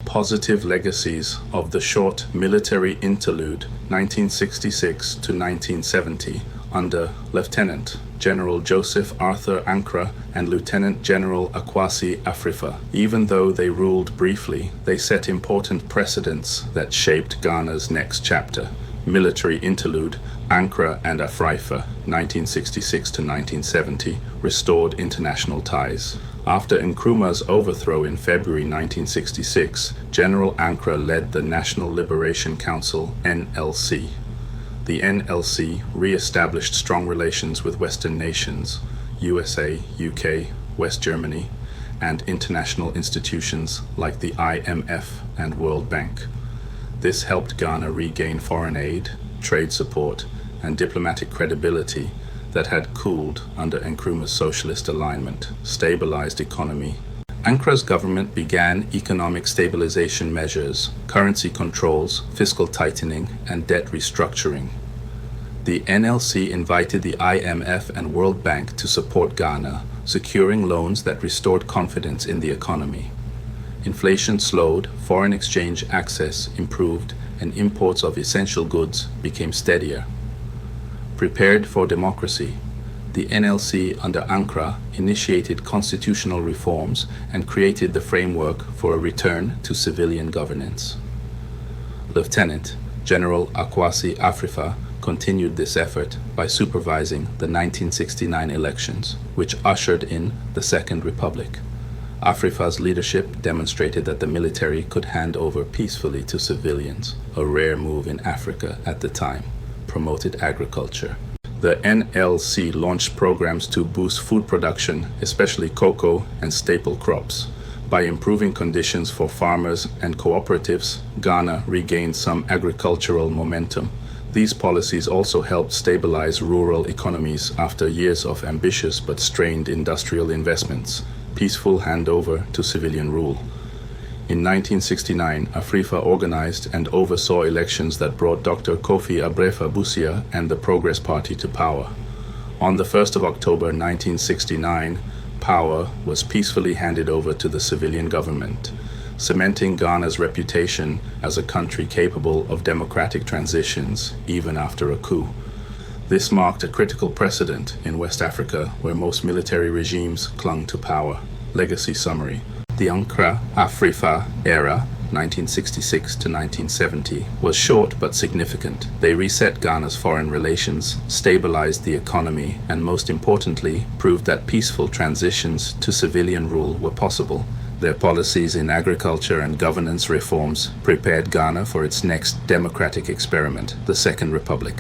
positive legacies of the short military interlude 1966 to 1970 under Lieutenant General Joseph Arthur Ankrah and Lieutenant General Ankrah Afrifa. Even though they ruled briefly, they set important precedents that shaped Ghana's next chapter. Military interlude Ankrah and Afrifa 1966 to 1970 restored international ties. After Nkrumah's overthrow in February 1966, General Ankrah led the National Liberation Council (NLC). The NLC re-established strong relations with Western nations, USA, UK, West Germany, and international institutions like the IMF and World Bank. This helped Ghana regain foreign aid, trade support, and diplomatic credibility that had cooled under Nkrumah's socialist alignment, stabilized economy. Ankrah's government began economic stabilization measures, currency controls, fiscal tightening, and debt restructuring. The NLC invited the IMF and World Bank to support Ghana, securing loans that restored confidence in the economy. Inflation slowed, foreign exchange access improved, and imports of essential goods became steadier. Prepared for democracy, the NLC under Ankrah initiated constitutional reforms and created the framework for a return to civilian governance. Lieutenant General Ankrah Afrifa continued this effort by supervising the 1969 elections, which ushered in the Second Republic. Afrifa's leadership demonstrated that the military could hand over peacefully to civilians, a rare move in Africa at the time, promoted agriculture. The NLC launched programs to boost food production, especially cocoa and staple crops. By improving conditions for farmers and cooperatives, Ghana regained some agricultural momentum. These policies also helped stabilize rural economies after years of ambitious but strained industrial investments. Peaceful handover to civilian rule. In 1969, Afrifa organized and oversaw elections that brought Dr. Kofi Abrefa Busia and the Progress Party to power. On the 1st of October 1969, power was peacefully handed over to the civilian government, cementing Ghana's reputation as a country capable of democratic transitions even after a coup. This marked a critical precedent in West Africa where most military regimes clung to power. Legacy summary. The Ankrah Afrifa era, 1966 to 1970, was short but significant. They reset Ghana's foreign relations, stabilized the economy, and most importantly, proved that peaceful transitions to civilian rule were possible. Their policies in agriculture and governance reforms prepared Ghana for its next democratic experiment, the Second Republic.